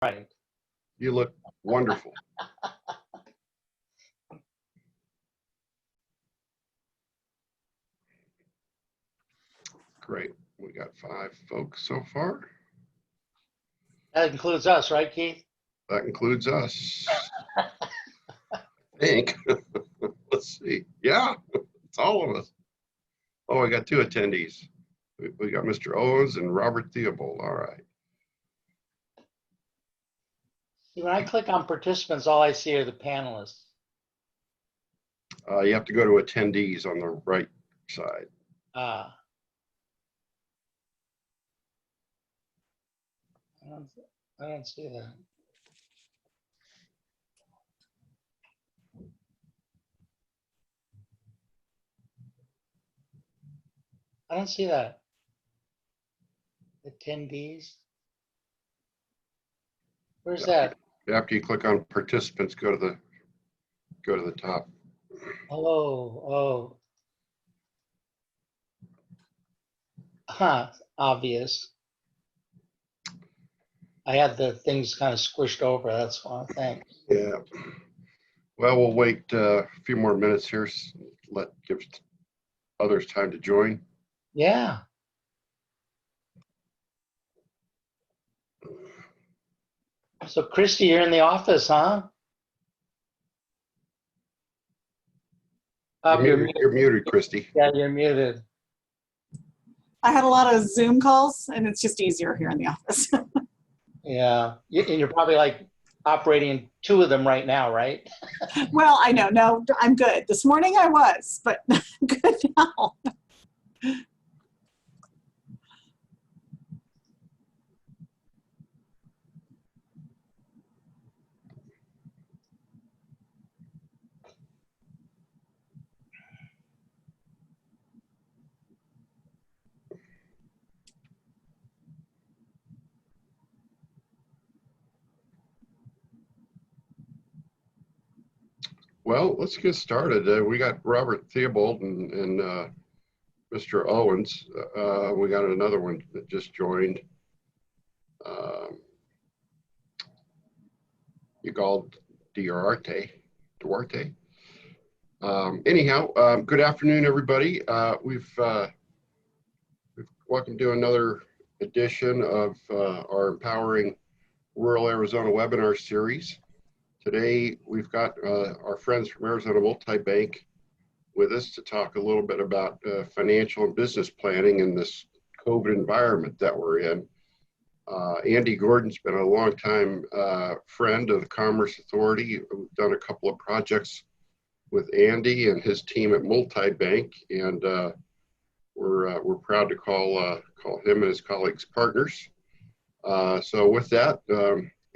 Right. You look wonderful. Great. We got 5 folks so far. That includes us, right, Keith? That includes us. I think. Let's see. Yeah, it's all of us. Oh, we got 2 attendees. We got Mr. Owens and Robert Theobald. All right. See, when I click on participants, all I see are the panelists. You have to go to attendees on the right side. I don't see that. I don't see that. Attendees. Where's that? After you click on participants, go to the top. Oh. Huh, obvious. I had the things kind of squished over, that's why, thanks. Yeah. Well, we'll wait a few more minutes here. Give others time to join. Yeah. So Christy, you're in the office, huh? You're muted, Christy. Yeah, you're muted. I had a lot of Zoom calls, and it's just easier here in the office. Yeah, and you're probably like operating 2 of them right now, right? Well, I know. No, I'm good. This morning I was, but good now. Well, let's get started. We got Robert Theobald and Mr. Owens. We got another one that just joined. Yugal Duarte. Anyhow, good afternoon, everybody. We've welcome to another edition of our Empowering Rural Arizona webinar series. Today, we've got our friends from Arizona MultiBank with us to talk a little bit about financial and business planning in this COVID environment that we're in. Andy Gordon's been a longtime friend of the Commerce Authority. We've done a couple of projects with Andy and his team at MultiBank, and we're proud to call him and his colleagues partners. So with that,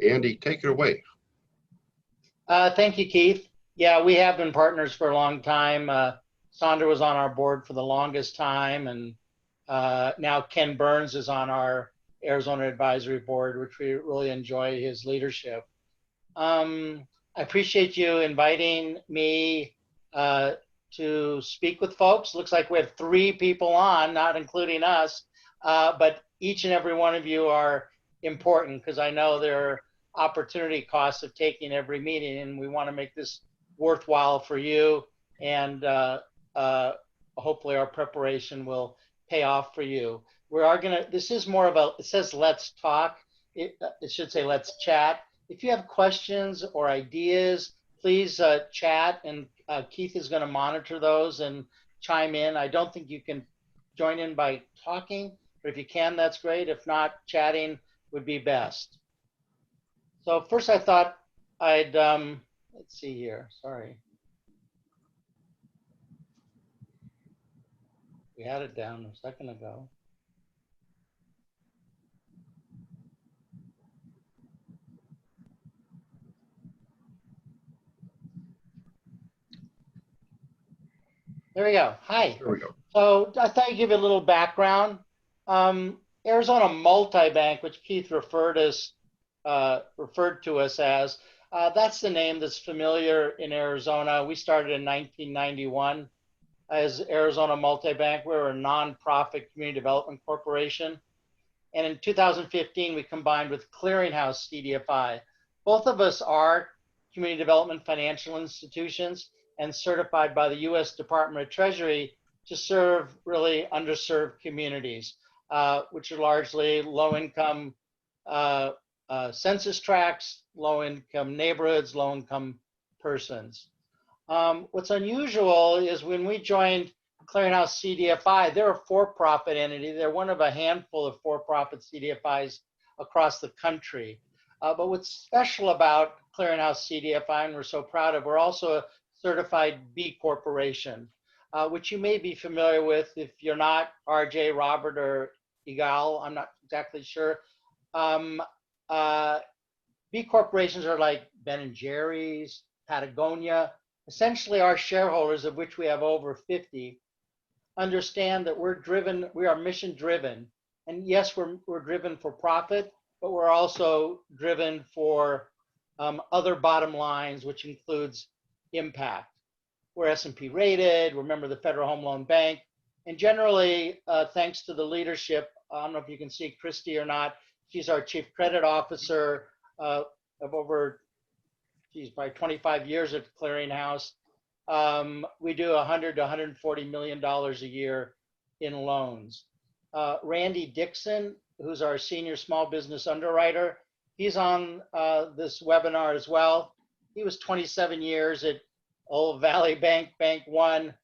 Andy, take it away. Thank you, Keith. Yeah, we have been partners for a long time. Sandra was on our board for the longest time, and now Ken Burns is on our Arizona Advisory Board, which we really enjoy his leadership. I appreciate you inviting me to speak with folks. Looks like we have 3 people on, not including us, but each and every one of you are important because I know there are opportunity costs of taking every meeting, and we want to make this worthwhile for you, and hopefully our preparation will pay off for you. We are gonna, this is more of a, it says let's talk, it should say let's chat. If you have questions or ideas, please chat, and Keith is gonna monitor those and chime in. I don't think you can join in by talking, but if you can, that's great. If not, chatting would be best. So first I thought I'd, let's see here, sorry. We had it down a second ago. There we go. Hi. There we go. So I thought I'd give you a little background. Arizona MultiBank, which Keith referred to us as, that's the name that's familiar in Arizona. We started in 1991 as Arizona MultiBank. We're a nonprofit community development corporation. And in 2015, we combined with Clearinghouse CDFI. Both of us are community development financial institutions and certified by the U.S. Department of Treasury to serve really underserved communities, which are largely low-income census tracts, low-income neighborhoods, low-income persons. What's unusual is when we joined Clearinghouse CDFI, they're a for-profit entity. They're one of a handful of for-profit CDFIs across the country. But what's special about Clearinghouse CDFI, and we're so proud of, we're also a certified B Corporation, which you may be familiar with if you're not RJ, Robert, or Igal. I'm not exactly sure. B corporations are like Ben & Jerry's, Patagonia. Essentially, our shareholders, of which we have over 50, understand that we are mission driven. And yes, we're driven for profit, but we're also driven for other bottom lines, which includes impact. We're S&P rated, we're a member of the Federal Home Loan Bank, and generally, thanks to the leadership, I don't know if you can see Christy or not, she's our Chief Credit Officer of over, probably 25 years at Clearinghouse. We do $100 to $140 million a year in loans. Randy Dixon, who's our senior small business underwriter, he's on this webinar as well. He was 27 years at Old Valley Bank, Bank One,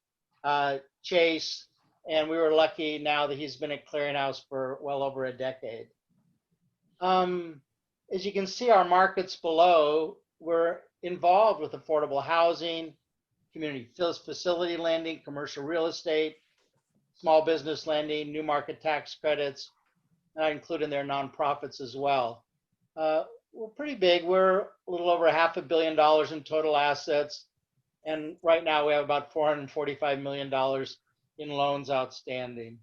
Chase, and we were lucky now that he's been at Clearinghouse for well over a decade. As you can see, our markets below, we're involved with affordable housing, community facility lending, commercial real estate, small business lending, new market tax credits, and I include in there nonprofits as well. We're pretty big. We're a little over $500 million in total assets. And right now we have about $445 million in loans outstanding.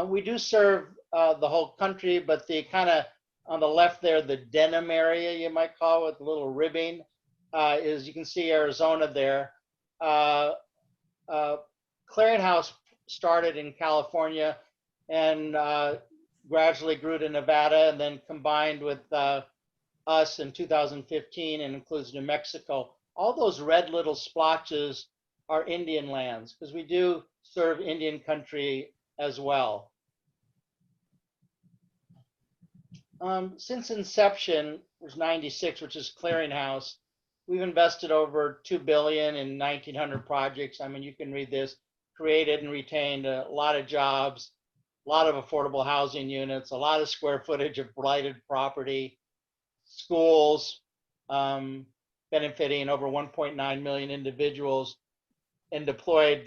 We do serve the whole country, but the kind of on the left there, the denim area, you might call it, with a little ribbing, is you can see Arizona there. Clearinghouse started in California and gradually grew to Nevada and then combined with us in 2015 and includes New Mexico. All those red little splotches are Indian lands because we do serve Indian country as well. Since inception, was 96, which is Clearinghouse, we've invested over $2 billion in 1,900 projects. I mean, you can read this, created and retained a lot of jobs, a lot of affordable housing units, a lot of square footage of blighted property, schools, benefiting over 1.9 million individuals, and deployed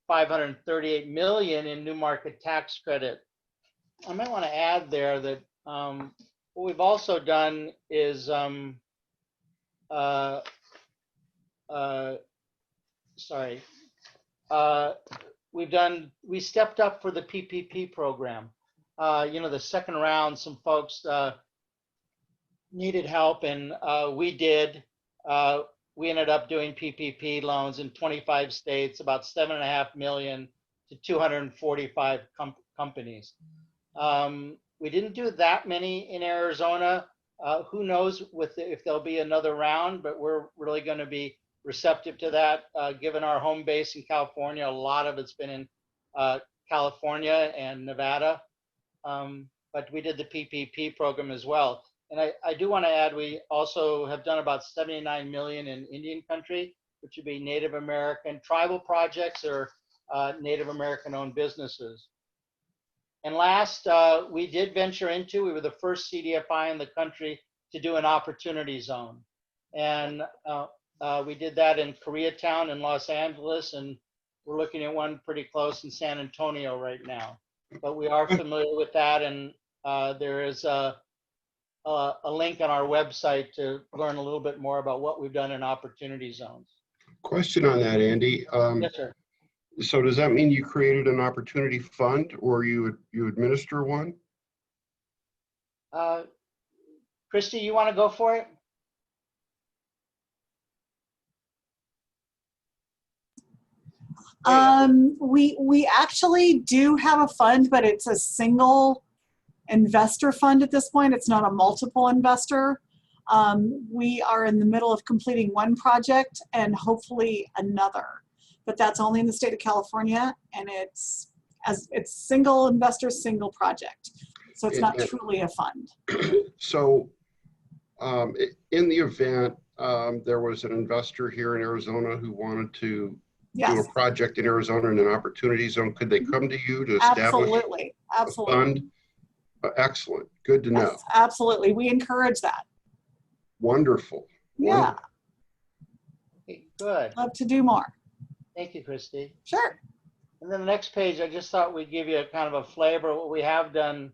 $538 million in new market tax credit. I might want to add there that what we've also done is, we stepped up for the PPP program. You know, the second round, some folks needed help, and we did. We ended up doing PPP loans in 25 states, about $7.5 million to 245 companies. We didn't do that many in Arizona. Who knows if there'll be another round, but we're really going to be receptive to that. Given our home base in California, a lot of it's been in California and Nevada, but we did the PPP program as well. And I do want to add, we also have done about 79 million in Indian country, which would be Native American tribal projects or Native American owned businesses. And last, we did venture into, we were the first CDFI in the country to do an opportunity zone. And we did that in Koreatown in Los Angeles, and we're looking at one pretty close in San Antonio right now. But we are familiar with that, and there is a link on our website to learn a little bit more about what we've done in opportunity zones. Question on that, Andy. Yes, sir. So does that mean you created an opportunity fund or you administer one? Christy, you want to go for it? We actually do have a fund, but it's a single investor fund at this point. It's not a multiple investor. We are in the middle of completing one project and hopefully another, but that's only in the state of California, and it's single investor, single project. So it's not truly a fund. So in the event there was an investor here in Arizona who wanted to do a project in Arizona in an opportunity zone, could they come to you to establish a fund? Excellent. Good to know. Yes, absolutely. We encourage that. Wonderful. Yeah. Okay, good. Love to do more. Thank you, Christy. Sure. And then the next page, I just thought we'd give you a kind of a flavor of what we have done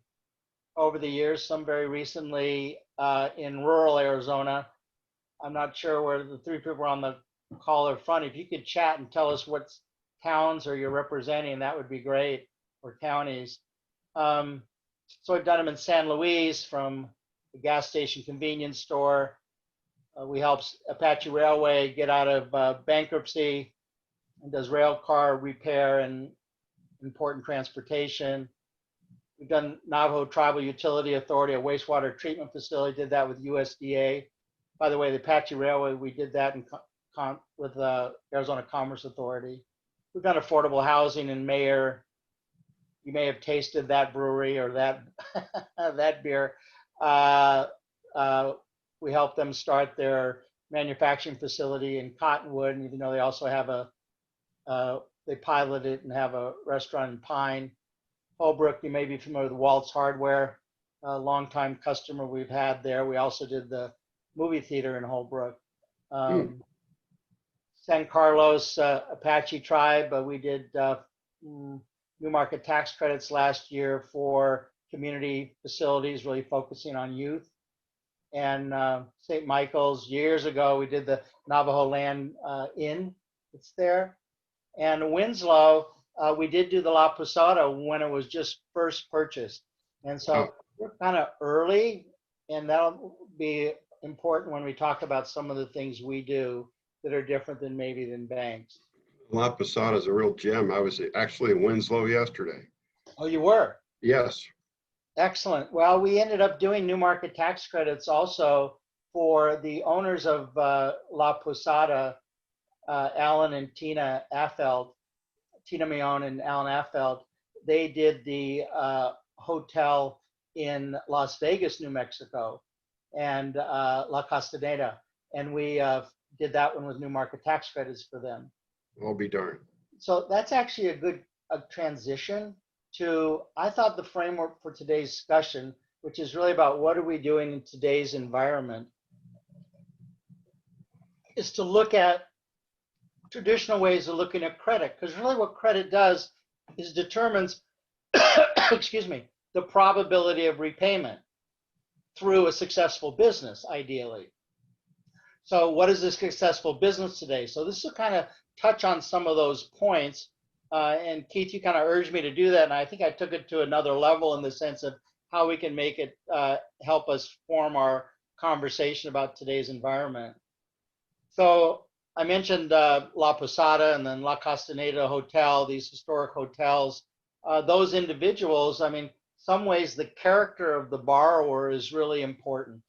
over the years, some very recently in rural Arizona. I'm not sure where the three people on the call are from. If you could chat and tell us what towns are you're representing, that would be great, or counties. So I've done them in San Luis, from the gas station convenience store. We helped Apache Railway get out of bankruptcy and does rail car repair and important transportation. We've done Navajo Tribal Utility Authority, a wastewater treatment facility, did that with USDA. By the way, the Apache Railway, we did that with Arizona Commerce Authority. We've done affordable housing in Mayor. You may have tasted that brewery or that that beer. We helped them start their manufacturing facility in Cottonwood, and even though they also have they pilot it and have a restaurant in Pine. Holbrook, you may be familiar with Waltz Hardware, a longtime customer we've had there. We also did the movie theater in Holbrook. San Carlos Apache Tribe, we did new market tax credits last year for community facilities, really focusing on youth. And St. Michael's, years ago, we did the Navajo Land Inn. It's there. And Winslow, we did do the La Posada when it was just first purchased. And so we're kind of early, and that'll be important when we talk about some of the things we do that are different than banks. La Posada is a real gem. I was actually in Winslow yesterday. Oh, you were? Yes. Excellent. Well, we ended up doing new market tax credits also for the owners of La Posada, Alan and Tina Affeld, Tina Mion and Alan Affeld. They did the hotel in Las Vegas, New Mexico, and La Castaneda. And we did that one with new market tax credits for them. I'll be darned. So that's actually a good transition to, I thought, the framework for today's discussion, which is really about what are we doing in today's environment, is to look at traditional ways of looking at credit. Because really what credit does is determines, excuse me, the probability of repayment through a successful business, ideally. So what is a successful business today? So this will kind of touch on some of those points. And Keith, you kind of urged me to do that. And I think I took it to another level in the sense of how we can make it help us form our conversation about today's environment. So I mentioned La Posada and then La Castaneda Hotel, these historic hotels. Those individuals, I mean, some ways the character of the borrower is really important.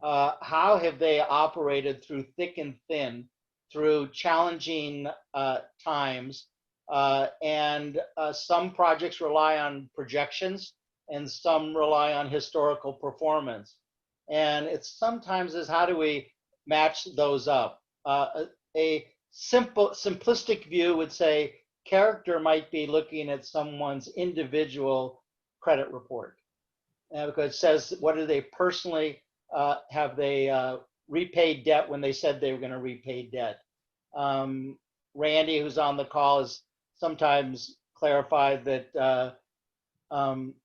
How have they operated through thick and thin, through challenging times? And some projects rely on projections and some rely on historical performance. And it's sometimes is how do we match those up? A simplistic view would say character might be looking at someone's individual credit report, because it says what do they personally, have they repaid debt when they said they were going to repay debt. Randy, who's on the call, has sometimes clarified that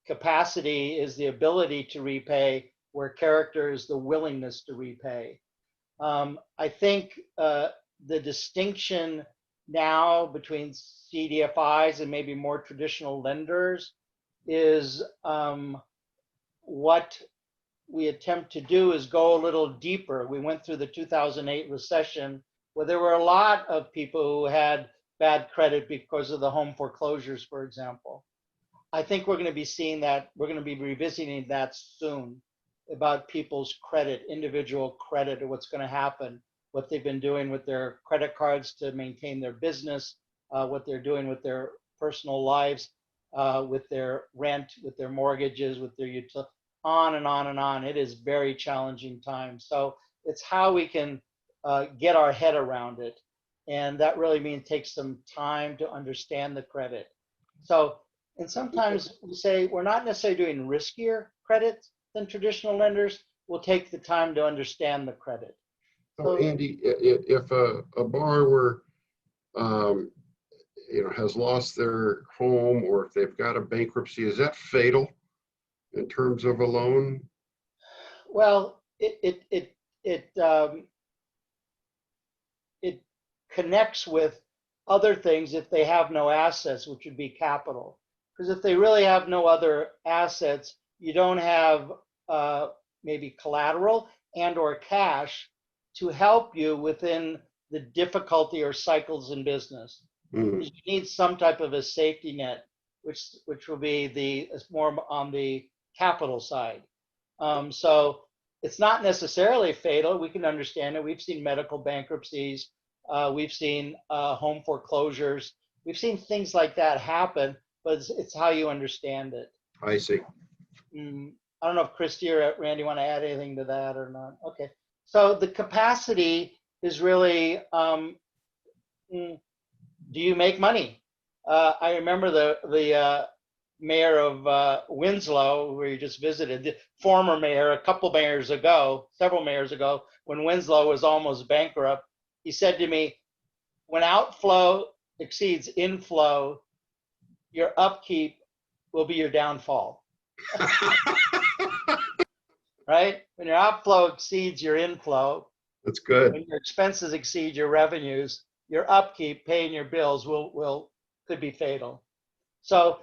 capacity is the ability to repay, where character is the willingness to repay. I think the distinction now between CDFIs and maybe more traditional lenders is what we attempt to do is go a little deeper. We went through the 2008 recession where there were a lot of people who had bad credit because of the home foreclosures, for example. I think we're going to be seeing that. We're going to be revisiting that soon about people's credit, individual credit, or what's going to happen, what they've been doing with their credit cards to maintain their business, what they're doing with their personal lives, with their rent, with their mortgages, with their utility, on and on and on. It is very challenging time. So it's how we can get our head around it. And that really means take some time to understand the credit. So, and sometimes we say we're not necessarily doing riskier credit than traditional lenders. We'll take the time to understand the credit. So, Andy, if a borrower, has lost their home, or if they've got a bankruptcy, is that fatal in terms of a loan? Well, it connects with other things if they have no assets, which would be capital. Because if they really have no other assets, you don't have maybe collateral and or cash to help you within the difficulty or cycles in business. Mm. You need some type of a safety net, which will be more on the capital side. So it's not necessarily fatal. We can understand it. We've seen medical bankruptcies. We've seen home foreclosures. We've seen things like that happen, but it's how you understand it. I see. I don't know if Christy or Randy want to add anything to that or not. Okay. So the capacity is really, do you make money? I remember the mayor of Winslow, where you just visited, the former mayor, several mayors ago, when Winslow was almost bankrupt, he said to me, when outflow exceeds inflow, your upkeep will be your downfall. Right? When your outflow exceeds your inflow, that's good. When your expenses exceed your revenues, your upkeep, paying your bills, could be fatal. So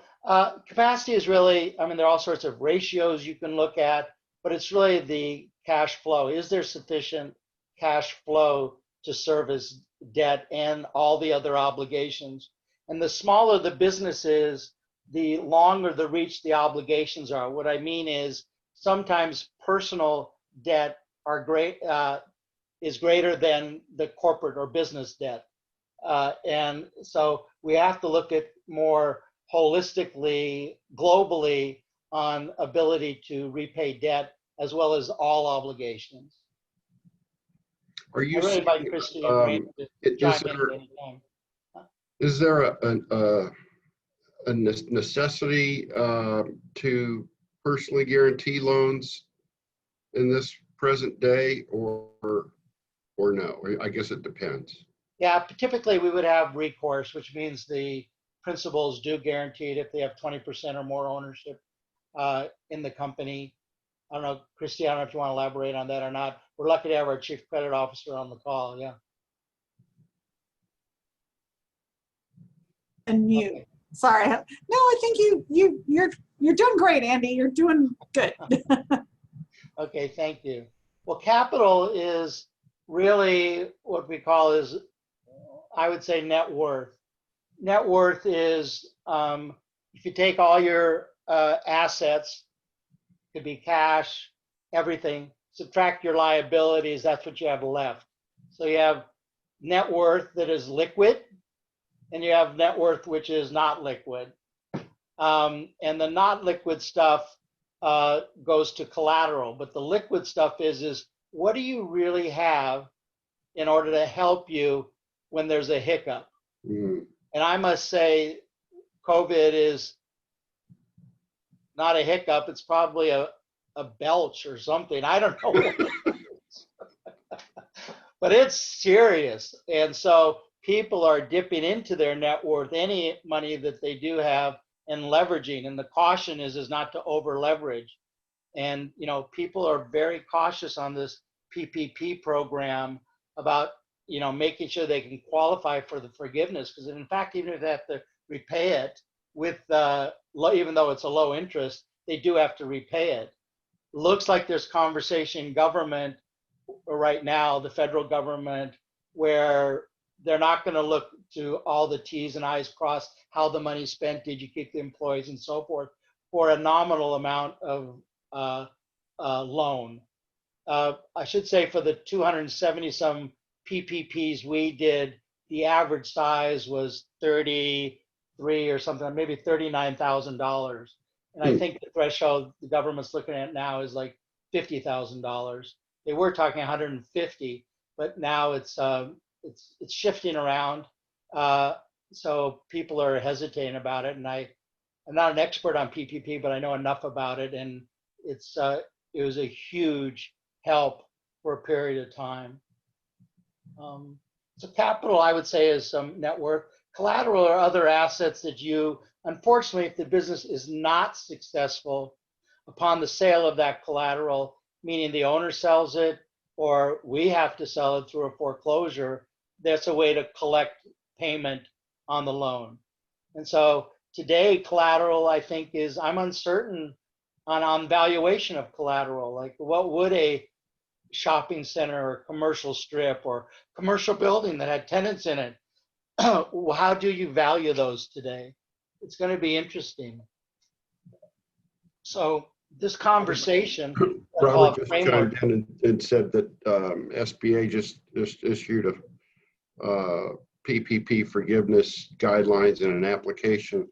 capacity is really, there are all sorts of ratios you can look at, but it's really the cash flow. Is there sufficient cash flow to service debt and all the other obligations? And the smaller the business is, the longer the reach the obligations are. What I mean is sometimes personal debt is greater than the corporate or business debt. And so we have to look at more holistically, globally, on ability to repay debt as well as all obligations. Are you I really invite Christy and Randy to chime in at any time. Is there a necessity to personally guarantee loans in this present day, or no? I guess it depends. Yeah, typically we would have recourse, which means the principals do guarantee it if they have 20% or more ownership in the company. I don't know, Christy, I don't know if you want to elaborate on that or not. We're lucky to have our chief credit officer on the call. Yeah. And mute. Okay. Sorry. No, I think you're doing great, Andy. You're doing good. Okay, thank you. Well, capital is really what we call I would say net worth. Net worth is if you take all your assets, could be cash, everything, subtract your liabilities, that's what you have left. So you have net worth that is liquid, and you have net worth which is not liquid. And the not liquid stuff goes to collateral, but the liquid stuff is what do you really have in order to help you when there's a hiccup? Mm-hmm. And I must say, COVID is not a hiccup. It's probably a belch or something. I don't know what it is. But it's serious. And so people are dipping into their net worth, any money that they do have, and leveraging. And the caution is not to over leverage. And, people are very cautious on this PPP program about, making sure they can qualify for the forgiveness. Because in fact, even if they have to repay it with, even though it's a low interest, they do have to repay it. Looks like there's conversation in government right now, the federal government, where they're not going to look to all the T's and I's crossed, how the money's spent, did you keep the employees and so forth, for a nominal amount of loan. I should say for the 270 some PPPs we did, the average size was 33 or something, maybe $39,000. And I think the threshold the government's looking at now is like $50,000. They were talking 150, but now it's shifting around. So people are hesitating about it. And I'm not an expert on PPP, but I know enough about it. And it was a huge help for a period of time. So capital, I would say, is some net worth. Collateral or other assets that you, unfortunately, if the business is not successful upon the sale of that collateral, meaning the owner sells it or we have to sell it through a foreclosure, that's a way to collect payment on the loan. And so today, collateral, I think, is, I'm uncertain on valuation of collateral. Like, what would a shopping center or commercial strip or commercial building that had tenants in it, how do you value those today? It's going to be interesting. So this conversation, Robert just chimed in and said that SBA just issued a PPP forgiveness guidelines and an application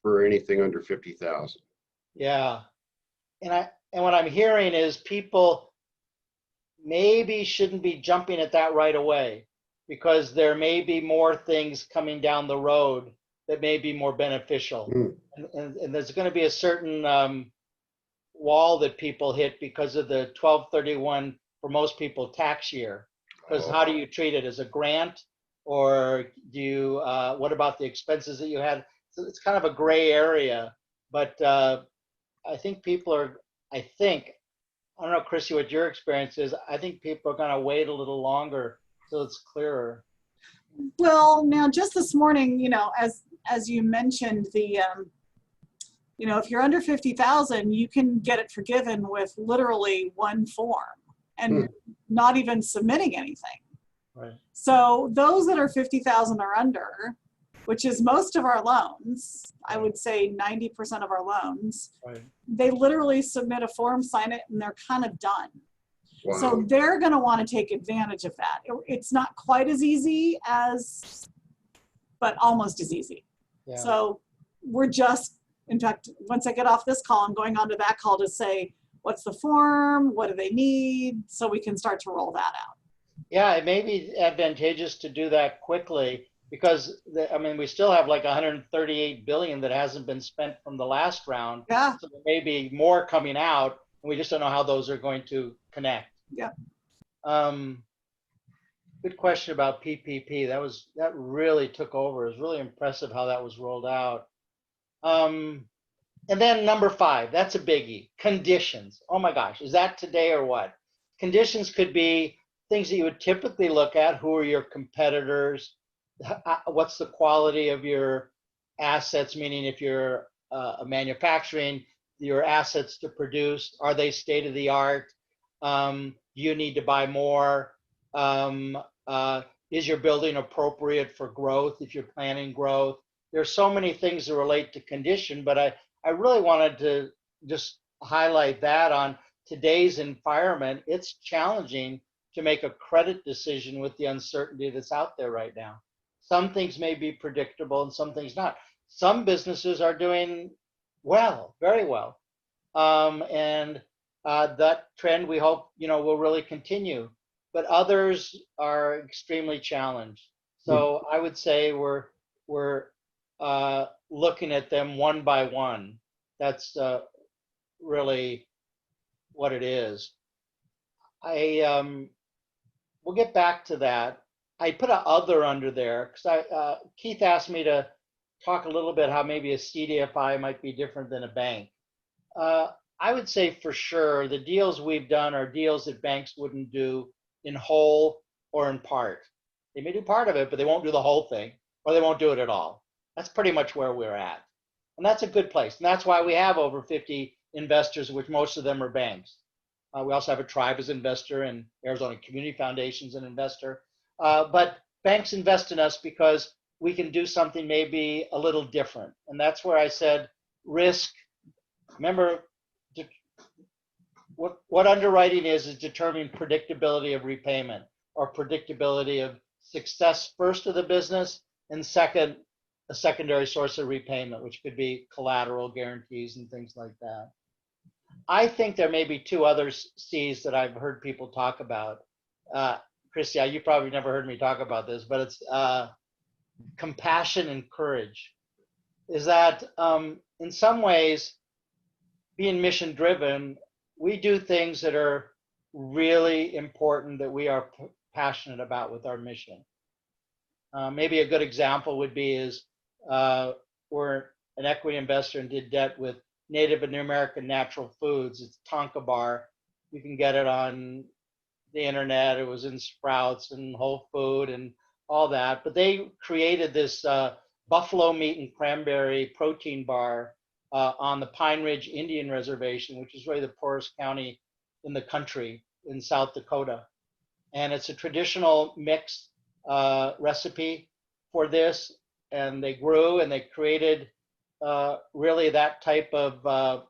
for anything under 50,000. Yeah, and what I'm hearing is people maybe shouldn't be jumping at that right away, because there may be more things coming down the road that may be more beneficial. And there's going to be a certain wall that people hit because of the 12/31 for most people tax year. Because how do you treat it, as a grant, or do you what about the expenses that you had? So it's kind of a gray area. But I think people are, I don't know, Chrissy, what your experience is. I think people are going to wait a little longer till it's clearer. Well, now just this morning, you know, as you mentioned, the you know, if you're under 50,000, you can get it forgiven with literally one form and not even submitting anything. Right. So those that are 50,000 or under, which is most of our loans, I would say 90% of our loans, Right. they literally submit a form, sign it, and they're kind of done. Wow. So they're going to want to take advantage of that. It's not quite as easy as, but almost as easy. Yeah. So we're just, in fact, once I get off this call, I'm going on to that call to say, what's the form? What do they need? So we can start to roll that out. Yeah, it may be advantageous to do that quickly, because I mean, we still have like 138 billion that hasn't been spent from the last round. Yeah. So there may be more coming out, and we just don't know how those are going to connect. Yeah. Good question about PPP. That really took over. It was really impressive how that was rolled out. And then number 5, that's a biggie. Conditions. Oh my gosh, is that today or what? Conditions could be things that you would typically look at. Who are your competitors? What's the quality of your assets? Meaning, if you're a manufacturing, your assets to produce, are they state of the art? You need to buy more. Is your building appropriate for growth if you're planning growth? There's so many things that relate to condition, but I really wanted to just highlight that on today's environment. It's challenging to make a credit decision with the uncertainty that's out there right now. Some things may be predictable and some things not. Some businesses are doing well, very well. And that trend, we hope, will really continue. But others are extremely challenged. So I would say we're looking at them one by one. That's really what it is. We'll get back to that. I put an other under there because Keith asked me to talk a little bit how maybe a CDFI might be different than a bank. I would say for sure the deals we've done are deals that banks wouldn't do in whole or in part. They may do part of it, but they won't do the whole thing, or they won't do it at all. That's pretty much where we're at. And that's a good place. And that's why we have over 50 investors, which most of them are banks. We also have a tribe as an investor, and Arizona Community Foundation is an investor. But banks invest in us because we can do something maybe a little different. And that's where I said risk. Remember, what underwriting is determining predictability of repayment or predictability of success first of the business, and second, a secondary source of repayment, which could be collateral guarantees and things like that. I think there may be two other C's that I've heard people talk about. Christy, you probably never heard me talk about this, but it's compassion and courage. Is that in some ways, being mission driven, we do things that are really important that we are passionate about with our mission. Maybe a good example would be is we're an equity investor and did debt with Native and American natural foods. It's Tonka bar. You can get it on the internet. It was in Sprouts and Whole Food and all that. But they created this buffalo meat and cranberry protein bar on the Pine Ridge Indian Reservation, which is really the poorest county in the country in South Dakota. And it's a traditional mixed recipe for this. And they grew and they created really that type of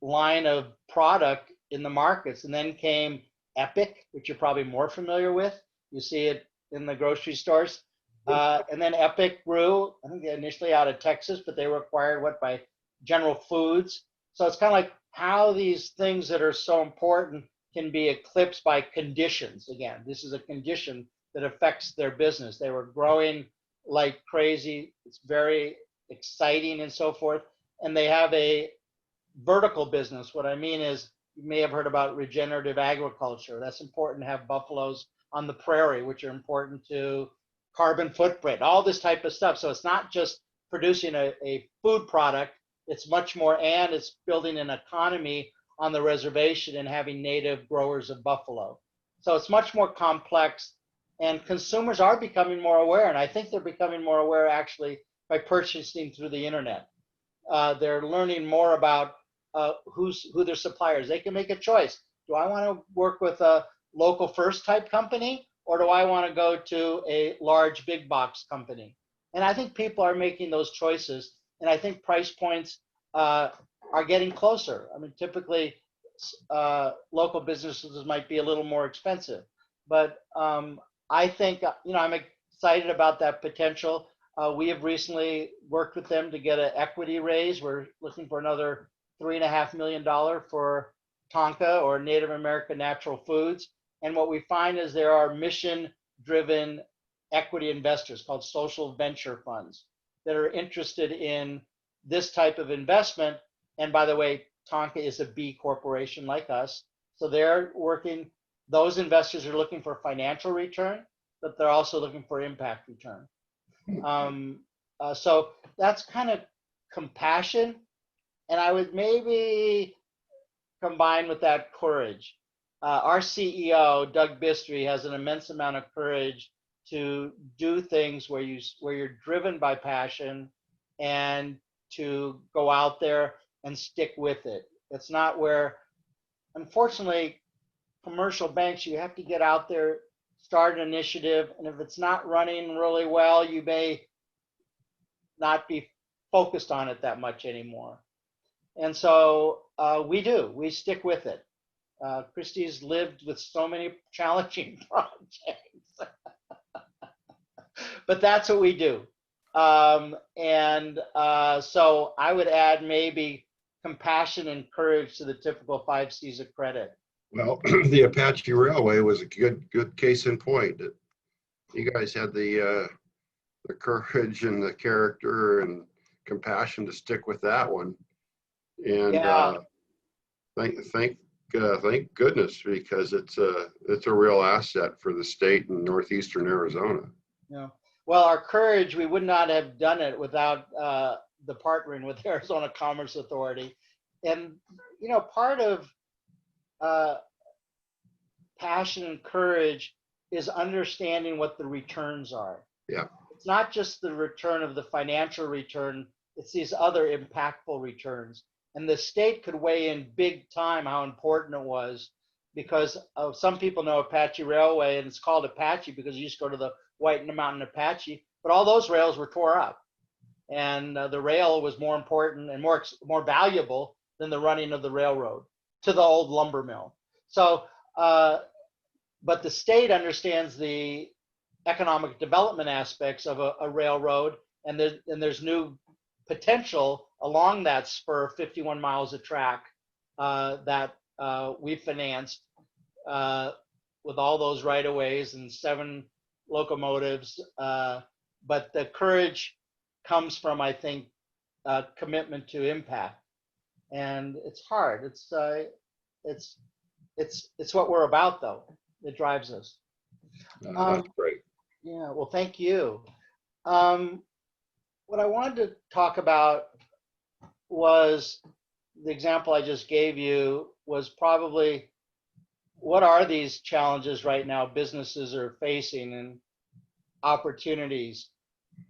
line of product in the markets. And then came Epic, which you're probably more familiar with. You see it in the grocery stores. And then Epic grew, I think initially out of Texas, but they were acquired by General Foods. So it's kind of like how these things that are so important can be eclipsed by conditions. Again, this is a condition that affects their business. They were growing like crazy. It's very exciting and so forth. And they have a vertical business. What I mean is, you may have heard about regenerative agriculture. That's important to have buffaloes on the prairie, which are important to carbon footprint, all this type of stuff. So it's not just producing a food product, it's much more, and it's building an economy on the reservation and having native growers of buffalo. So it's much more complex, and consumers are becoming more aware, and I think they're becoming more aware actually by purchasing through the internet. They're learning more about who their suppliers. They can make a choice. Do I want to work with a local first type company, or do I want to go to a large big box company? And I think people are making those choices, and I think price points are getting closer. I mean, typically local businesses might be a little more expensive, but I think, I'm excited about that potential. We have recently worked with them to get an equity raise. We're looking for another $3.5 million for Tonka, or Native American Natural Foods. And what we find is there are mission-driven equity investors called social venture funds that are interested in this type of investment. And by the way, Tonka is a B corporation like us. So they're working, those investors are looking for financial return, but they're also looking for impact return. So that's kind of compassion. And I would maybe combine with that courage. Our CEO, Doug Bistry, has an immense amount of courage to do things where you're driven by passion and to go out there and stick with it. It's not where, unfortunately, commercial banks, you have to get out there, start an initiative, and if it's not running really well, you may not be focused on it that much anymore. And so we stick with it. Christy's lived with so many challenging projects, but that's what we do. So I would add maybe compassion and courage to the typical 5 C's of credit. Well, the Apache Railway was a good case in point. You guys had the courage and the character and compassion to stick with that one. And yeah. Thank goodness, because it's a real asset for the state in northeastern Arizona. Yeah. Well, our courage, we would not have done it without the partnering with the Arizona Commerce Authority. And, part of passion and courage is understanding what the returns are. Yeah. It's not just the return of the financial return, it's these other impactful returns. And the state could weigh in big time how important it was because some people know Apache Railway, and it's called Apache because you used to go to the White Mountain Apache, but all those rails were tore up, and the rail was more important and more valuable than the running of the railroad to the old lumber mill. So, but the state understands the economic development aspects of a railroad, and there's new potential along that spur, 51 miles of track that we financed with all those right-of-ways and 7 locomotives. But the courage comes from, I think, commitment to impact, and it's hard. It's what we're about, though. It drives us. That's great. Yeah. Well, thank you. What I wanted to talk about was the example I just gave you was probably what are these challenges right now businesses are facing and opportunities.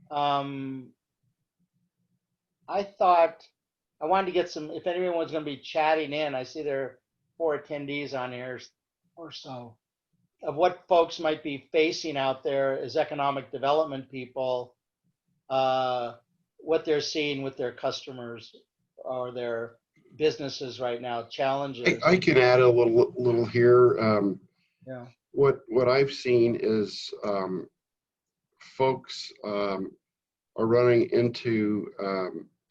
I thought I wanted to get some, if anyone's going to be chatting in, I see there are 4 attendees on here or so, of what folks might be facing out there as economic development people, what they're seeing with their customers or their businesses right now, challenges. I can add a little here. Yeah. What I've seen is folks are running into,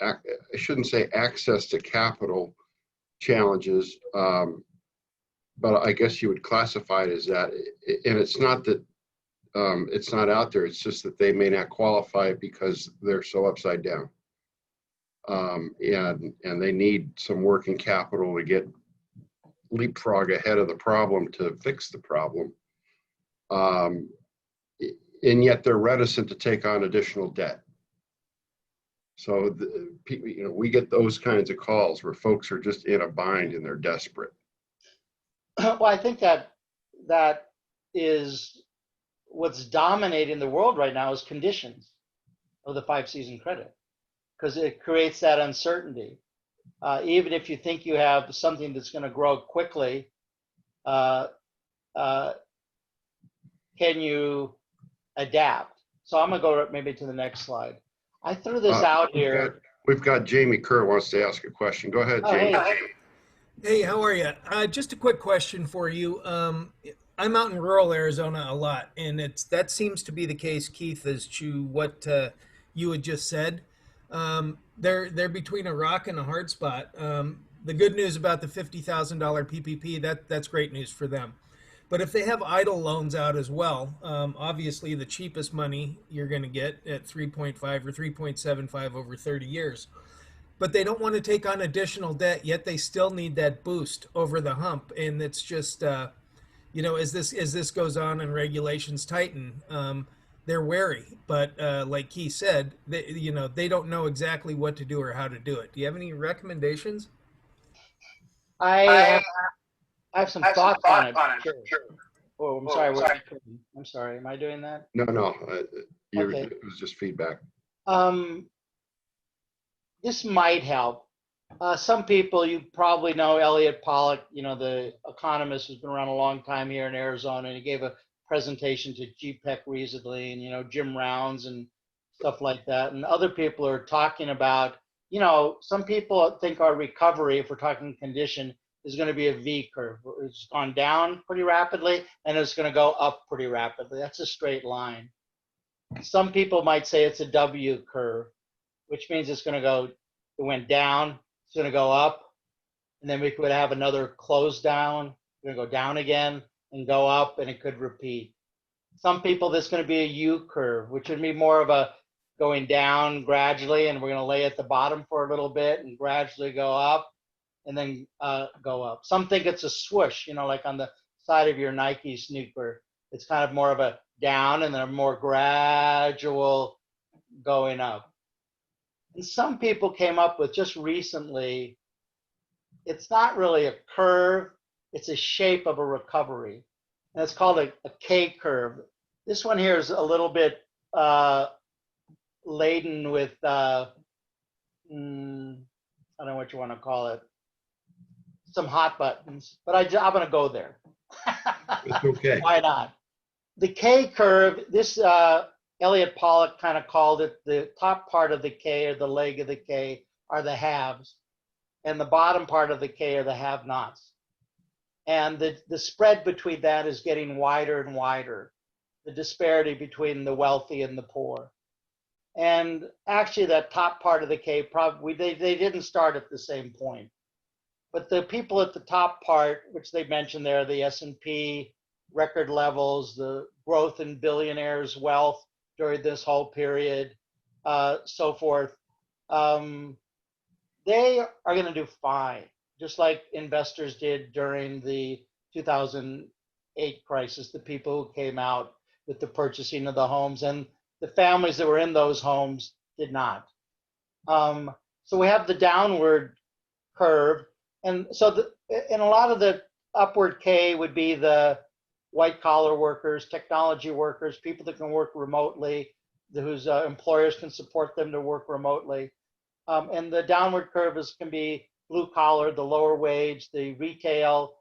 I shouldn't say access to capital challenges, but I guess you would classify it as that. And it's not that it's not out there, it's just that they may not qualify because they're so upside down. And they need some working capital to get leapfrog ahead of the problem to fix the problem. And yet they're reticent to take on additional debt. So we get those kinds of calls where folks are just in a bind and they're desperate. Well, I think that is what's dominating the world right now is conditions of the 5-season credit, because it creates that uncertainty. Even if you think you have something that's going to grow quickly, can you adapt? So I'm going to go maybe to the next slide. I threw this out here. We've got Jamie Kerr wants to ask a question. Go ahead, Jamie. Hey, how are you? Just a quick question for you. I'm out in rural Arizona a lot, and that seems to be the case, Keith, as to what you had just said. They're between a rock and a hard spot. The good news about the $50,000 PPP, that's great news for them. But if they have idle loans out as well, obviously the cheapest money you're going to get at 3.5 or 3.75 over 30 years. But they don't want to take on additional debt, yet they still need that boost over the hump. And it's just, as this goes on and regulations tighten, they're wary. But like Keith said, they don't know exactly what to do or how to do it. Do you have any recommendations? I have some thoughts on it. Sure. Oh, I'm sorry. I'm sorry. Am I doing that? No. Okay. It was just feedback. This might help. Some people, you probably know Elliot Pollock, the economist who's been around a long time here in Arizona, and he gave a presentation to GPEC recently, and Jim Rounds and stuff like that. And other people are talking about, some people think our recovery, if we're talking condition, is going to be a V curve. It's gone down pretty rapidly, and it's going to go up pretty rapidly. That's a straight line. Some people might say it's a W curve, which means it went down, it's going to go up, and then we could have another close down, we're going to go down again and go up, and it could repeat. Some people, this is going to be a U curve, which would be more of a going down gradually, and we're going to lay at the bottom for a little bit and gradually go up and then go up. Some think it's a swoosh, like on the side of your Nike sneaker. It's kind of more of a down and then a more gradual going up. And some people came up with just recently, it's not really a curve, it's a shape of a recovery. And it's called a K curve. This one here is a little bit laden with, I don't know what you want to call it, some hot buttons, but I'm going to go there. It's okay. Why not? The K curve, this Elliot Pollock kind of called it the top part of the K, or the leg of the K, are the haves, and the bottom part of the K are the have-nots. And the spread between that is getting wider and wider, the disparity between the wealthy and the poor. And actually that top part of the K, probably they didn't start at the same point. But the people at the top part, which they mentioned there, the S&P record levels, the growth in billionaires' wealth during this whole period, so forth, they are going to do fine, just like investors did during the 2008 crisis, the people who came out with the purchasing of the homes, and the families that were in those homes did not. So we have the downward curve. And so and a lot of the upward K would be the white collar workers, technology workers, people that can work remotely, whose employers can support them to work remotely. And the downward curve can be blue collar, the lower wage, the retail,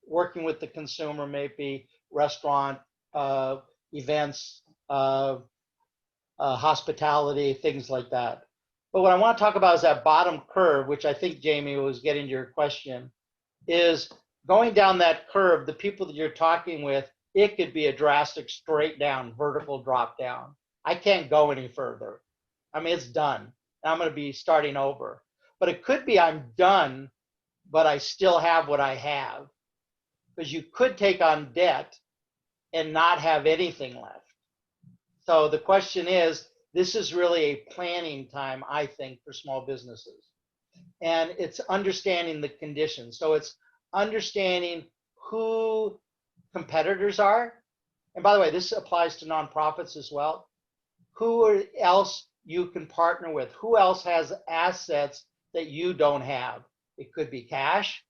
working with the consumer, maybe restaurant, events, hospitality, things like that. But what I want to talk about is that bottom curve, which I think Jamie was getting to your question, is going down that curve, the people that you're talking with, it could be a drastic straight down, vertical drop down. I can't go any further. I mean, it's done. I'm going to be starting over. But it could be I'm done, but I still have what I have. Because you could take on debt and not have anything left. So the question is, this is really a planning time, I think, for small businesses. And it's understanding the conditions. So it's understanding who competitors are. And by the way, this applies to nonprofits as well. Who else you can partner with? Who else has assets that you don't have? It could be cash.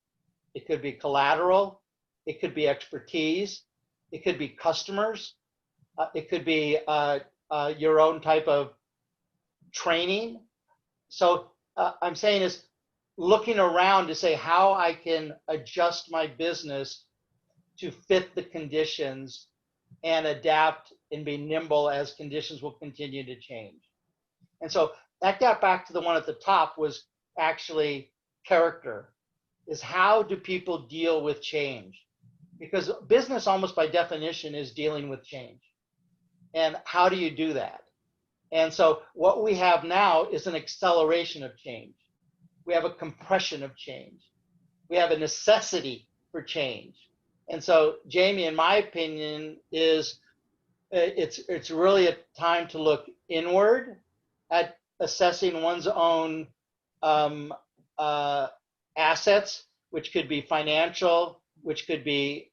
It could be collateral. It could be expertise. It could be customers. It could be your own type of training. So I'm saying is looking around to say how I can adjust my business to fit the conditions and adapt and be nimble as conditions will continue to change. And so that got back to the one at the top, was actually character, is how do people deal with change? Because business almost by definition is dealing with change. And how do you do that? And so what we have now is an acceleration of change. We have a compression of change. We have a necessity for change. And so, Jamie, in my opinion, is it's really a time to look inward at assessing one's own assets, which could be financial, which could be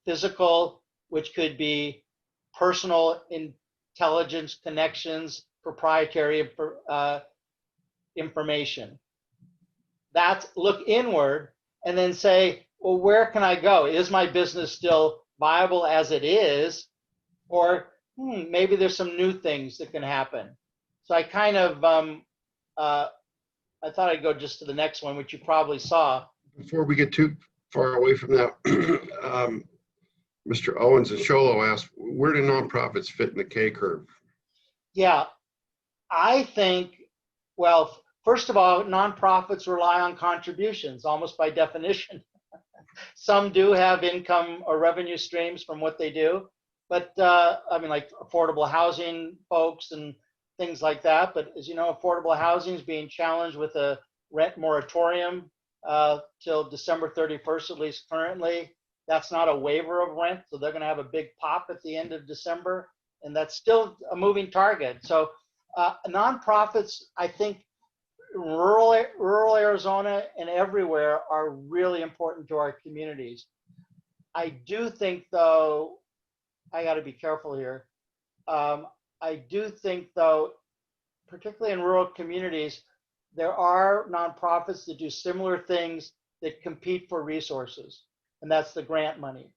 physical, which could be personal intelligence, connections, proprietary information. That's look inward and then say, well, where can I go? Is my business still viable as it is? Or maybe there's some new things that can happen. So I kind of, I thought I'd go just to the next one, which you probably saw. Before we get too far away from that, Mr. Owens and Sholo asked, where do nonprofits fit in the K curve? Yeah, I think, well, first of all, nonprofits rely on contributions almost by definition. Some do have income or revenue streams from what they do, but I mean, like affordable housing folks and things like that. But as you know, affordable housing is being challenged with a rent moratorium till December 31st, at least currently. That's not a waiver of rent, so they're going to have a big pop at the end of December, and that's still a moving target. So nonprofits, I think, rural Arizona and everywhere are really important to our communities. I do think, though, I got to be careful here. I do think, though, particularly in rural communities, there are nonprofits that do similar things that compete for resources, and that's the grant money.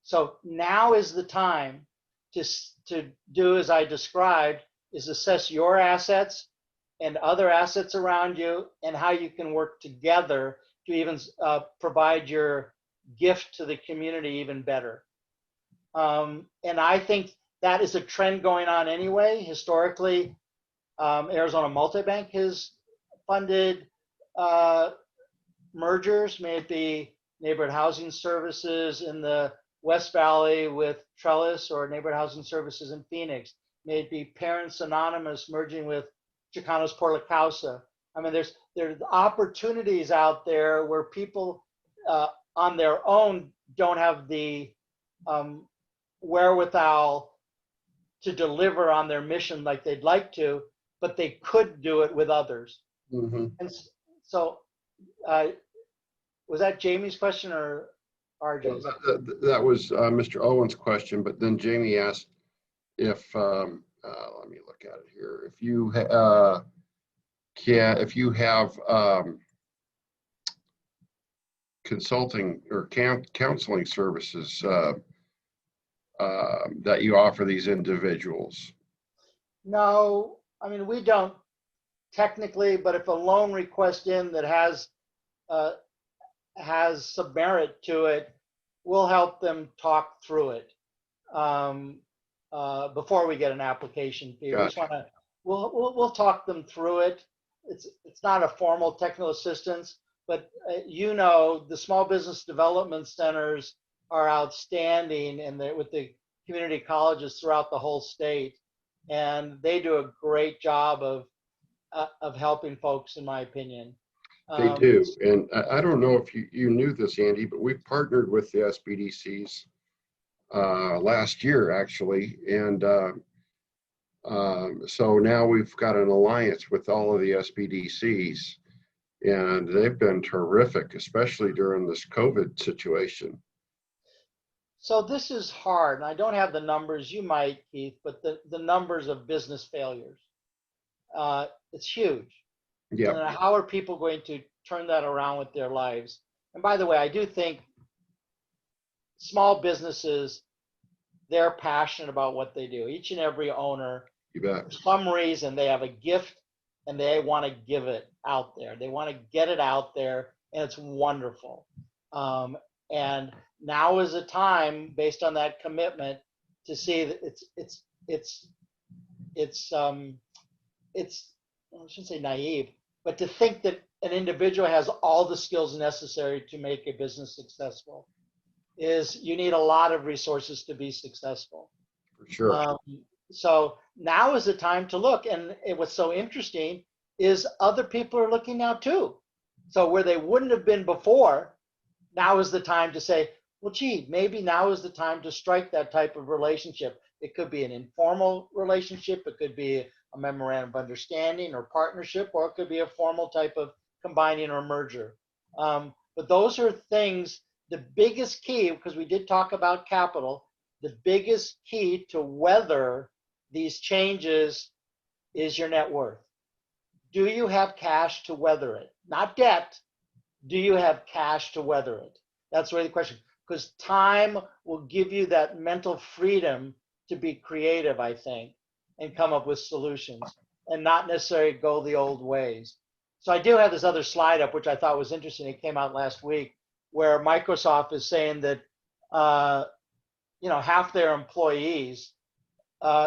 So now is the time to do as I described, is assess your assets and other assets around you, and how you can work together to even provide your gift to the community even better. And I think that is a trend going on anyway. Historically, Arizona MultiBank has funded mergers, may it be neighborhood housing services in the West Valley with Trellis, or neighborhood housing services in Phoenix. May it be Parents Anonymous merging with Chicanos Por La Causa. I mean, there's opportunities out there where people on their own don't have the wherewithal to deliver on their mission like they'd like to, but they could do it with others. Mm-hmm. And so, was that Jamie's question or RJ's? That was Mr. Owen's question, but then Jamie asked if, let me look at it here. If you have consulting or counseling services that you offer these individuals. No, I mean, we don't technically, but if a loan request in that has some merit to it, we'll help them talk through it before we get an application fee. Gotcha. We just we'll talk them through it. It's not a formal technical assistance, but the small business development centers are outstanding, and with the community colleges throughout the whole state, and they do a great job of helping folks, in my opinion. They do, and I don't know if you knew this, Andy, but we partnered with the SBDCs last year, actually, and so now we've got an alliance with all of the SBDCs, and they've been terrific, especially during this COVID situation. So this is hard, and I don't have the numbers. You might, Keith, but the numbers of business failures, it's huge. Yeah. And how are people going to turn that around with their lives? And by the way, I do think small businesses, they're passionate about what they do. Each and every owner, You bet. for some reason, they have a gift and they want to give it out there. They want to get it out there, and it's wonderful. And now is a time, based on that commitment, to see that I shouldn't say naive, but to think that an individual has all the skills necessary to make a business successful. You need a lot of resources to be successful. For sure. So now is the time to look. And what's so interesting is other people are looking now too. So where they wouldn't have been before, now is the time to say, well, gee, maybe now is the time to strike that type of relationship. It could be an informal relationship. It could be a memorandum of understanding or partnership, or it could be a formal type of combining or merger. But those are things, the biggest key, because we did talk about capital, the biggest key to weather these changes is your net worth. Do you have cash to weather it? Not debt. Do you have cash to weather it? That's really the question. Because time will give you that mental freedom to be creative, I think, and come up with solutions and not necessarily go the old ways. So I do have this other slide up, which I thought was interesting. It came out last week, where Microsoft is saying that half their employees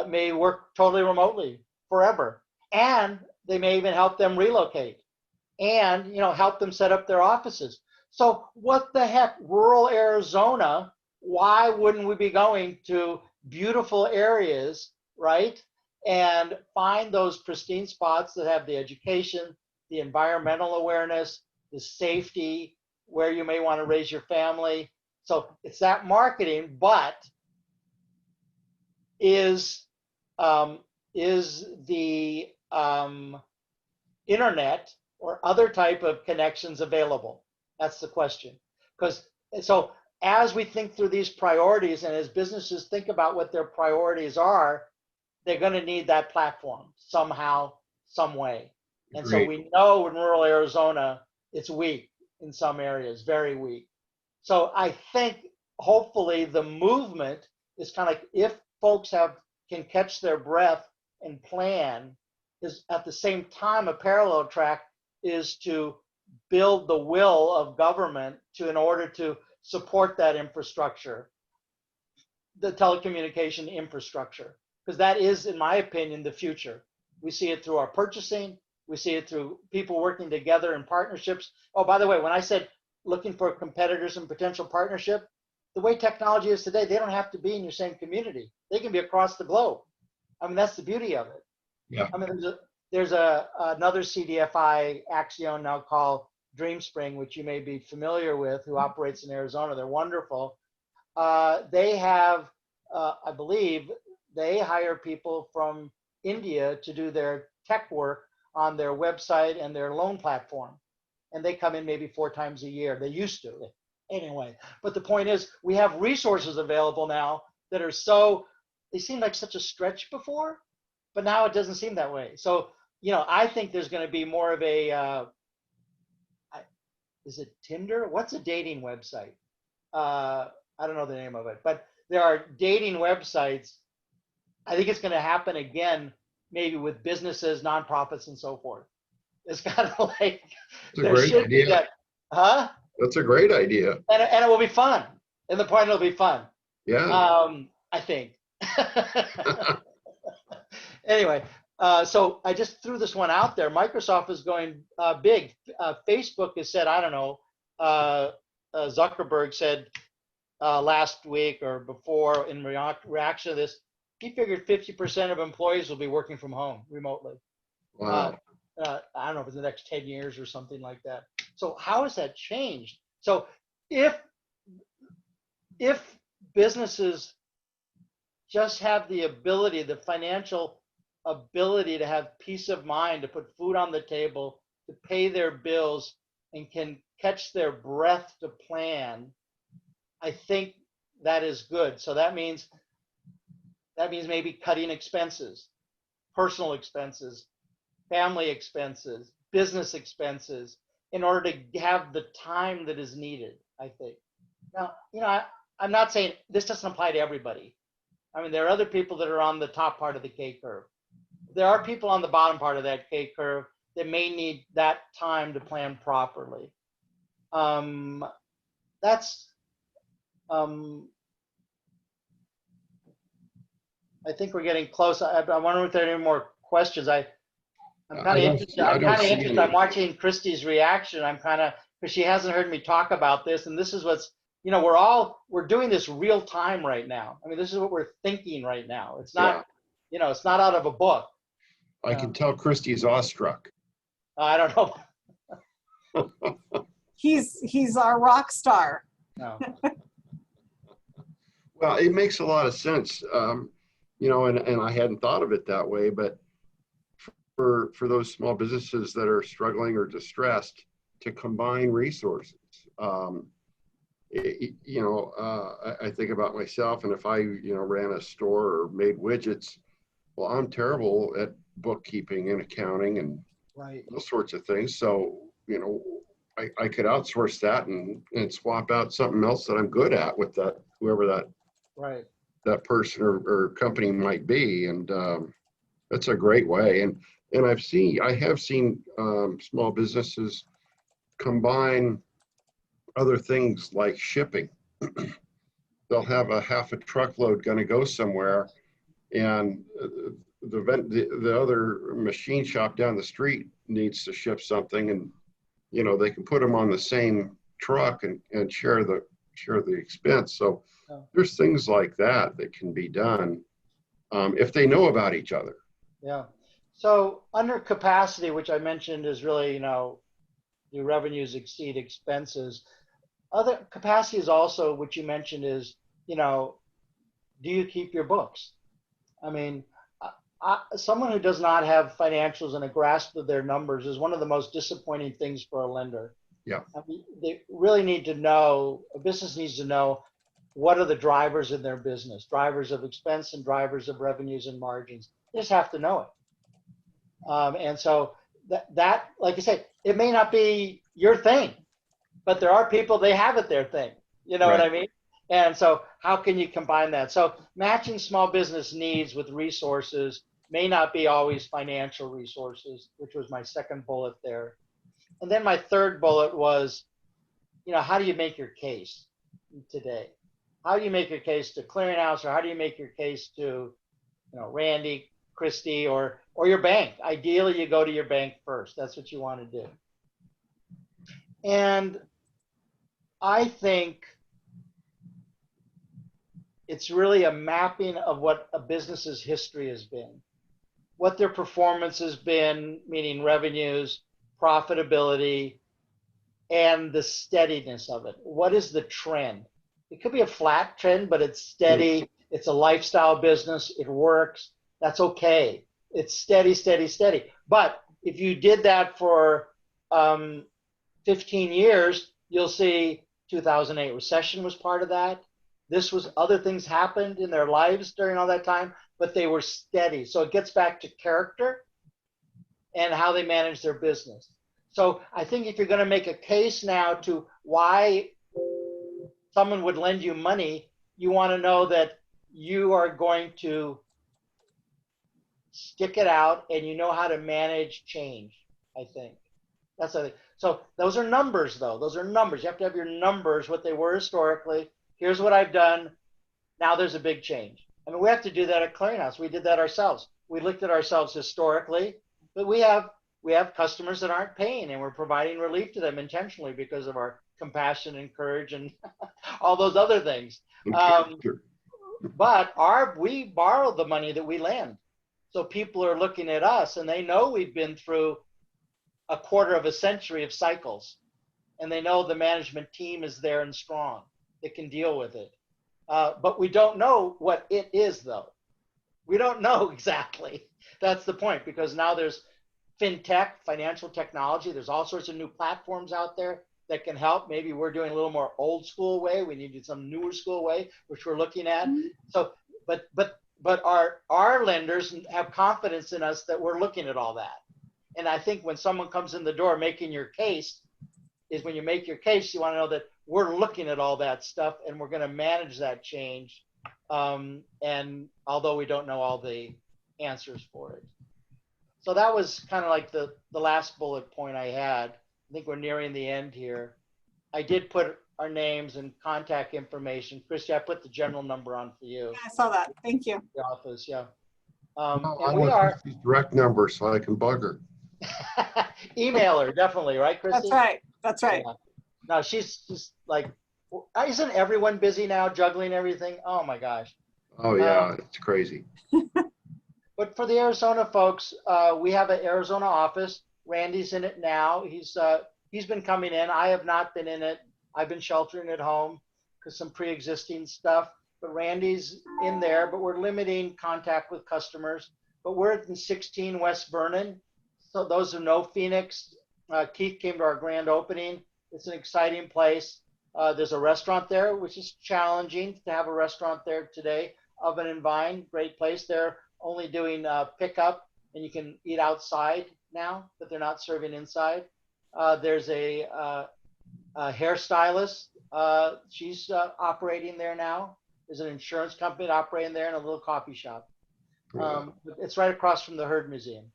may work totally remotely forever, and they may even help them relocate and help them set up their offices. So what the heck, rural Arizona, why wouldn't we be going to beautiful areas, right? And find those pristine spots that have the education, the environmental awareness, the safety, where you may want to raise your family. So it's that marketing, but is the internet or other type of connections available? That's the question. So as we think through these priorities, and as businesses think about what their priorities are, they're going to need that platform somehow, some way. And Agreed. So we know in rural Arizona, it's weak in some areas, very weak. So I think hopefully the movement is kind of like, if folks can catch their breath and plan, is at the same time, a parallel track is to build the will of government in order to support that infrastructure, the telecommunication infrastructure, because that is, in my opinion, the future. We see it through our purchasing. We see it through people working together in partnerships. Oh, by the way, when I said looking for competitors and potential partnership, the way technology is today, they don't have to be in your same community. They can be across the globe. I mean, that's the beauty of it. Yeah. I mean, there's another CDFI Axion now called DreamSpring, which you may be familiar with, who operates in Arizona. They're wonderful. They have, I believe, they hire people from India to do their tech work on their website and their loan platform. And they come in maybe 4 times a year. They used to. Anyway, but the point is, we have resources available now that are they seemed like such a stretch before, but now it doesn't seem that way. So, I think there's going to be more of a, is it Tinder? What's a dating website? I don't know the name of it, but there are dating websites. I think it's going to happen again, maybe with businesses, nonprofits, and so forth. It's kind of like, It's a great idea. Huh? That's a great idea. And it will be fun. And the point, it'll be fun. Yeah. I think. Anyway, so I just threw this one out there. Microsoft is going big. Facebook has said, I don't know, Zuckerberg said last week or before in reaction to this, he figured 50% of employees will be working from home remotely. Wow. I don't know if it's the next 10 years or something like that. So how has that changed? So if businesses just have the ability, the financial ability to have peace of mind, to put food on the table, to pay their bills, and can catch their breath to plan, I think that is good. So that means maybe cutting expenses, personal expenses, family expenses, business expenses, in order to have the time that is needed, I think. Now, I'm not saying this doesn't apply to everybody. I mean, there are other people that are on the top part of the K curve. There are people on the bottom part of that K curve that may need that time to plan properly. I think we're getting close. I wonder if there are any more questions. I'm kind of interested. I'm watching Christy's reaction. Because she hasn't heard me talk about this, and this is what's, we're doing this real time right now. I mean, this is what we're thinking right now. It's not, it's not out of a book. I can tell Christy's awestruck. I don't know. He's our rock star. No. Well, it makes a lot of sense, and I hadn't thought of it that way, but for those small businesses that are struggling or distressed, to combine resources. I think about myself, and if I, ran a store or made widgets, well, I'm terrible at bookkeeping and accounting and those sorts of things. So, I could outsource that and swap out something else that I'm good at with that, whoever that person or company might be. And that's a great way. And I have seen small businesses combine other things like shipping. They'll have a half a truckload going to go somewhere, and the other machine shop down the street needs to ship something, and they can put them on the same truck and share the expense. So there's things like that can be done if they know about each other. Yeah. So under capacity, which I mentioned is really, do revenues exceed expenses? Other capacity is also, which you mentioned is, do you keep your books? I mean, someone who does not have financials and a grasp of their numbers is one of the most disappointing things for a lender. Yeah. I mean, they really need to know, a business needs to know what are the drivers in their business, drivers of expense and drivers of revenues and margins. They just have to know it. And so that, like I said, it may not be your thing, but there are people, they have it their thing. You know what I mean? And so how can you combine that? So matching small business needs with resources may not be always financial resources, which was my second bullet there. And then my third bullet was, how do you make your case today? How do you make your case to Clearinghouse, or how do you make your case to, Randy, Christy, or your bank? Ideally, you go to your bank first. That's what you want to do. And I think it's really a mapping of what a business's history has been, what their performance has been, meaning revenues, profitability, and the steadiness of it. What is the trend? It could be a flat trend, but it's steady. It's a lifestyle business. It works. That's okay. It's steady, steady, steady. But if you did that for 15 years, you'll see 2008 recession was part of that. Other things happened in their lives during all that time, but they were steady. So it gets back to character and how they manage their business. So I think if you're going to make a case now to why someone would lend you money, you want to know that you are going to stick it out and you know how to manage change, I think. That's the thing. So those are numbers, though. Those are numbers. You have to have your numbers, what they were historically. Here's what I've done. Now there's a big change. I mean, we have to do that at Clearinghouse. We did that ourselves. We looked at ourselves historically, but we have customers that aren't paying, and we're providing relief to them intentionally because of our compassion and courage and all those other things. But we borrow the money that we lend. So people are looking at us and they know we've been through a quarter of a century of cycles, and they know the management team is there and strong. It can deal with it. But we don't know what it is, though. We don't know exactly. That's the point, because now there's fintech, financial technology. There's all sorts of new platforms out there that can help. Maybe we're doing a little more old school way. We need some newer school way, which we're looking at. So, but our lenders have confidence in us that we're looking at all that. And I think when someone comes in the door making your case, is when you make your case, you want to know that we're looking at all that stuff and we're going to manage that change. And although we don't know all the answers for it. So that was kind of like the last bullet point I had. I think we're nearing the end here. I did put our names and contact information. Christy, I put the general number on for you. Yeah, I saw that. Thank you. The office, yeah. I And we want are Christy's direct number so I can bug her. email her, definitely, right, Christy? That's right. That's right. Yeah. No, she's just like, isn't everyone busy now juggling everything? Oh my gosh. Oh yeah, it's crazy. But for the Arizona folks, we have an Arizona office. Randy's in it now. He's been coming in. I have not been in it. I've been sheltering at home because some pre-existing stuff. But Randy's in there. But we're limiting contact with customers. But we're in 16 West Vernon. So those who know Phoenix, Keith came to our grand opening. It's an exciting place. There's a restaurant there, which is challenging to have a restaurant there today. Oven and Vine, great place. They're only doing pickup, and you can eat outside now, but they're not serving inside. There's a hairstylist. She's operating there now. There's an insurance company operating there and a little coffee shop. It's right across from the Heard Museum.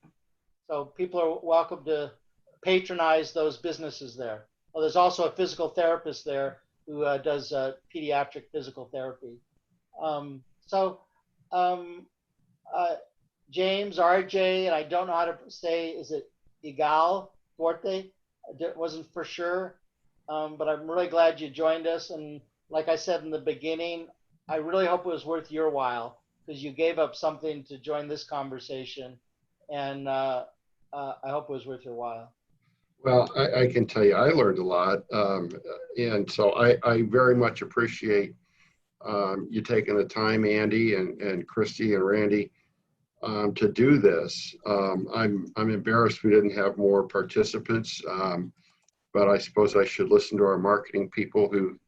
So people are welcome to patronize those businesses there. Well, there's also a physical therapist there who does pediatric physical therapy. James, RJ, and I don't know how to say, is it Igal Forte? It wasn't for sure, but I'm really glad you joined us. And like I said in the beginning, I really hope it was worth your while because you gave up something to join this conversation. And I hope it was worth your while. Well, I can tell you, I learned a lot. And so I very much appreciate you taking the time, Andy and Christy and Randy, to do this. I'm embarrassed we didn't have more participants, but I suppose I should listen to our marketing people who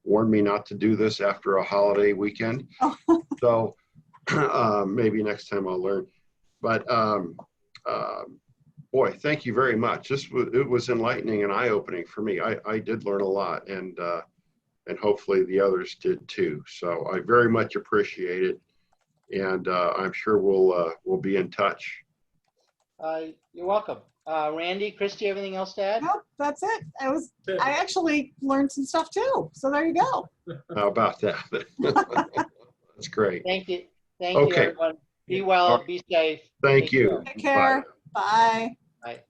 warned me not to do this after a holiday weekend. So maybe next time I'll learn. But boy, thank you very much. It was enlightening and eye-opening for me. I did learn a lot, and hopefully the others did too. So I very much appreciate it. and I'm sure we'll be in touch. You're welcome. Randy, Christy, everything else to add? Nope, that's it. I actually learned some stuff too. So there you go. How about that? That's great. Thank you. Thank you, Okay. everyone. Be well, be safe. Thank Take you. care. Take care. Bye. Bye.